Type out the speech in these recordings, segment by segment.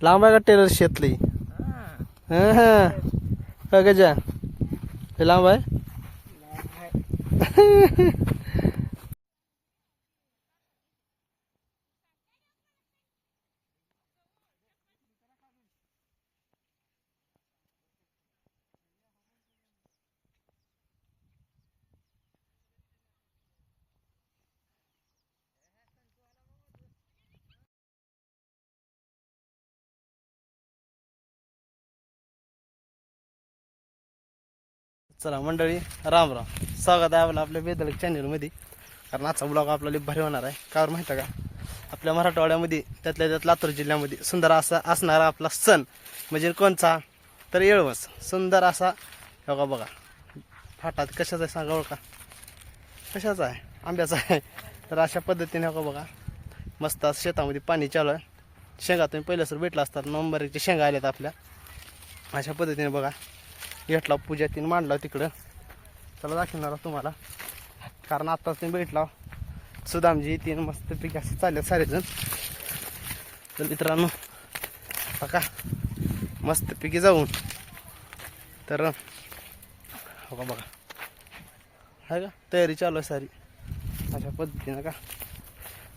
लांब आहे का टेलर शेतली? हा गजा हे लांब आहे. चला मंडळी, राम राम. स्वागत आहे आपलं आपल्या बेदळक चॅनलमध्ये. कारण आजचा ब्लॉग आपल्याला भारी होणार आहे. का माहिती आहे का, आपल्या मराठवाड्यामध्ये त्यातल्या त्यात लातूर जिल्ह्यामध्ये सुंदर असा असणारा आपला सण म्हणजे कोणचा तर येळवस. सुंदर असा बघा बघा फाटात कशाचा आहे सांगा का, कशाचा आहे, आंब्याचा आहे. तर अशा पद्धतीने हो बघा मस्त असं शेतामध्ये पाणी चालू आहे. शेंगा तुम्ही पहिल्या सर भेटला असतात, नंबरचे शेंगा आल्यात आपल्या. अशा पद्धतीने बघा घेतला पूजा तीन मांडला तिकडं. चला दाखवणार तुम्हाला, कारण आत्ताच तुम्ही भेटला सुदामजी तीन मस्तपैकी असं चालले सारेजण. तर मित्रांनो बघा मस्तपैकी जाऊन तर हो का बघा आहे का तयारी चालू आहे सारी. अशा पद्धतीनं का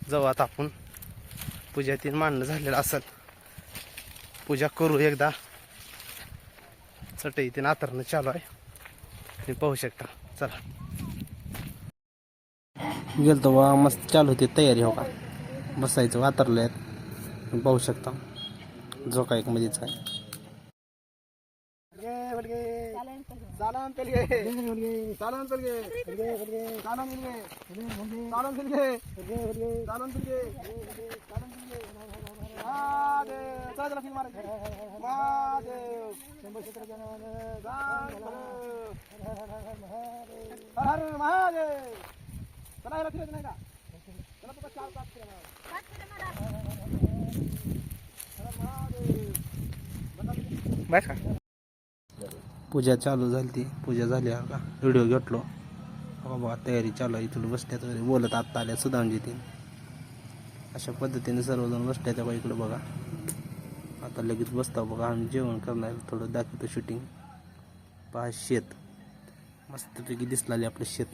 जाऊ आता आपण. पूजा तीन मांडणं झालेलं असेल, पूजा करू एकदा. चटई ते नातरणं चालू आहे, तुम्ही पाहू शकता. चला गेलतो बा, मस्त चालू होती तयारी. हो का बसायचं वातरलं आहेत, तुम्ही पाहू शकता. जो काय मध्येच आहे. पूजा चालू झाली ती, पूजा झाली का व्हिडिओ घेतलो. हो बघा तयारी चालू आहे. इथून बसल्यात वगैरे बोलत आत्ता आल्या सुदामजी तीन. अशा पद्धतीने सर्वजण बसल्या त्या इकडे बघा. आता लगेच बसता बघा आम्ही जेवण करणार. थोडं दाखवतो शूटिंग. पहा शेत मस्तपैकी दिसलेली आपलं शेत,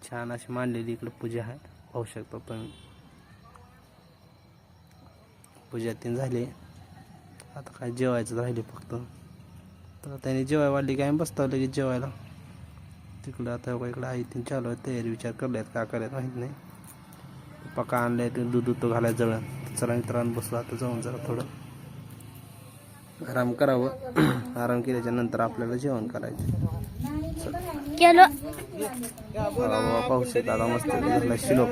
छान अशी मांडलेली इकडे पूजा आहे. पाहू शकता तुम्ही. पूजा तीन झाली, आता काय जेवायचं राहिले फक्त. तर त्याने जेवाय वाढली काय बसता लगेच जेवायला तिकडं. आता इकडं आई तीन चालू आहे तयारी, विचार करल्यात का करायचं माहीत नाही. पक्का आणलंय ते दूध तो घालायचं जळण. चला मित्रांनो बसलो आता जाऊन जरा थोडं आराम करावं. आराम केल्याच्या नंतर आपल्याला जेवण करायचं. पाहू शकता आता मस्त घेतला शिलोक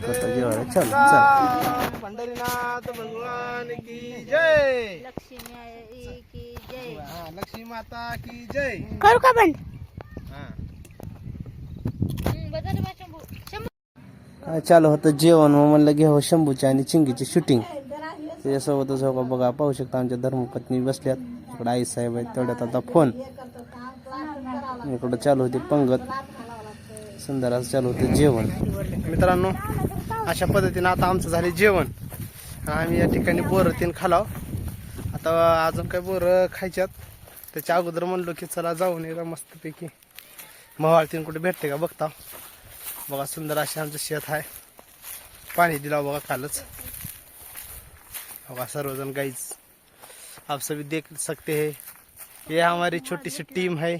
करता जेवायला. चल चल. पंढरीनाथ भगवान की जय, लक्ष्मी माता की जय. करू का बंद? काय चालू होतं जेवण, मग म्हणलं घ्यावं शंभूची आणि चिंगीची शूटिंग. त्याच्यासोबतच हो बघा पाहू शकता आमच्या धर्मपत्नी बसल्यात. इकडं आई साहेब आहेत, तेवढ्यात आता फोन. इकडं चालू होते पंगत, सुंदर असं चालू होतं जेवण. मित्रांनो अशा पद्धतीनं आता आमचं झाले जेवण. आम्ही या ठिकाणी बोरं तीन खालाव. आता अजून काय बोरं खायच्यात. त्याच्या अगोदर म्हणलो की चला जाऊन एकदा मस्तपैकी मवाळ तीन कुठे भेटते का बघता. बघा सुंदर असे आमचं शेत आहे. पाणी दिला बघा कालच. बघा सर्वजण गाइस आप सभी देख सकते हैं, ये हमारी छोटी सी टीम है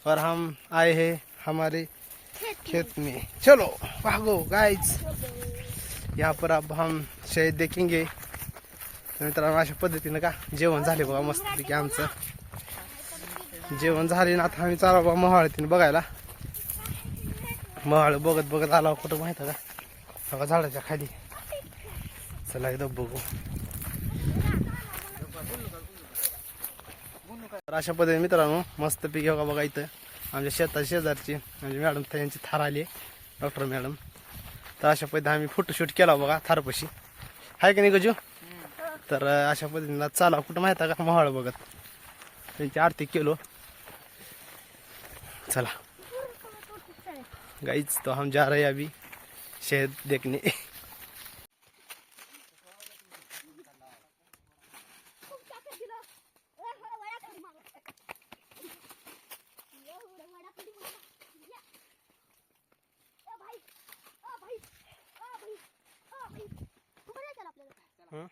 और हम आए हैं हमारे खेत में. चलो भागो गाइस, यहाँ पर अब हम शहद देखेंगे. मित्रांनो अशा पद्धतीनं का जेवण झाले बघा मस्तपैकी आमचं. जेवण झाले ना आता आम्ही चालू बघा मोहाळ तीन बघायला. मोहाळ बघत बघत आला कुठं माहिती का, बघा झाडाच्या खाली. चला एकदा बघू. तर अशा पद्धतीने मित्रांनो मस्तपैकी बघा बघा इथं आमच्या शेतात शेजारची म्हणजे मॅडम त्यांची थार आली, डॉक्टर मॅडम. तर अशा पद्धतीने आम्ही फोटोशूट केला बघा थारपाशी, आहे का नाही गजू. तर अशा पद्धतीने चाला कुठं माहिती का मोहाळ बघत त्यांची आरती केलो. चला गाइस तो हम जा रहे हैं अभी शहद देखने. हं?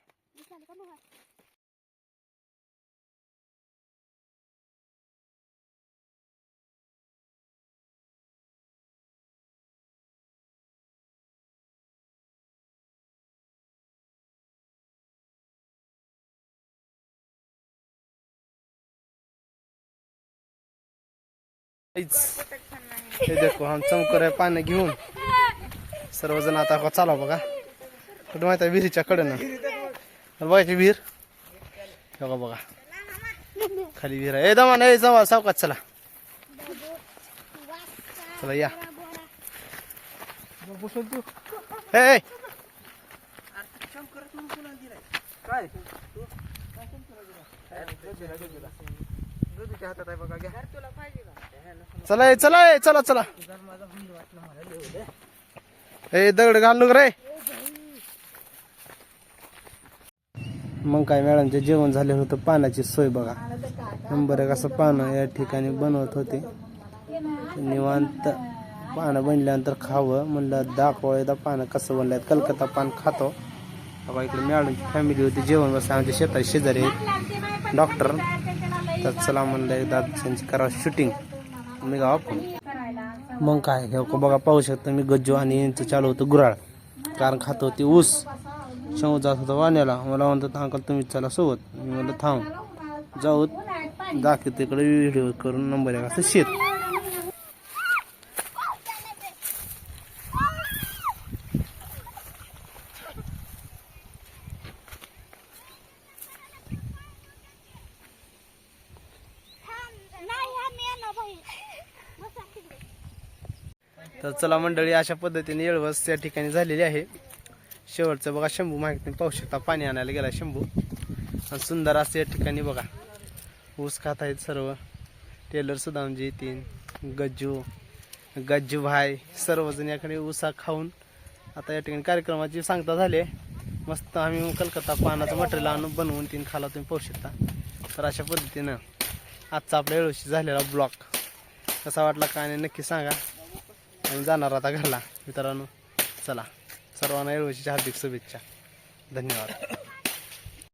हे देखो हम चमकर आहे पाणी घेऊन सर्वजण आता चाला बघा कुठं माहिती आहे विहिरीच्या कडेनं बघायची विहीर बघा बघा खाली विहीर आहे. दमा नाही जमा सावकाश चला चला या हे चला चला चला चला हे दगड घालू रे. मग काय मॅडमचे जेवण झाले होतं. पाण्याची सोय बघा नंबर एक असं पानं या ठिकाणी बनवत होते. निवांत पानं बनल्यानंतर खावं म्हणलं दाखवा एकदा पानं कसं बनल्यात. कलकत्ता पान खातो बाबा. इकडे मॅडमची फॅमिली होती जेवण बस आमच्या शेतात शेजारी आहेत डॉक्टर. तर चला म्हणलं एकदा त्यांची करा शूटिंग मी गाव आपण. मग काय हे बघा पाहू शकता मी गज्जू आणि यांचं चालू होतं गुराळ कारण खात होती ऊस. शेव जात होता वाण्याला. मला म्हणतात अंकल तुम्ही चला सोबत. मी म्हणलं थांब जाऊ दाखव तिकडे व्हिडिओ करून नंबर एक असं शेत. तर चला मंडळी अशा पद्धतीने येळवस त्या ठिकाणी झालेली आहे. शेवटचं बघा शंभू माहिती पाहू शकता पाणी आणायला गेला शंभू. आणि सुंदर असं या ठिकाणी बघा ऊस खात आहेत सर्व. टेलर सुदामजी तीन गज्जू भाई सर्वजण याकडे ऊसा खाऊन आता या ठिकाणी कार्यक्रमाची सांगता झाली. मस्त आम्ही कलकत्ता पानाचं मटेरियल आणून बनवून तीन खाला तुम्ही पाहू शकता. तर अशा पद्धतीनं आजचा आपल्या येळवशी झालेला ब्लॉग कसा वाटला काय नाही नक्की सांगा. आम्ही जाणार आता घरला मित्रांनो. चला सर्वांना येळवशीच्या हार्दिक शुभेच्छा. धन्यवाद.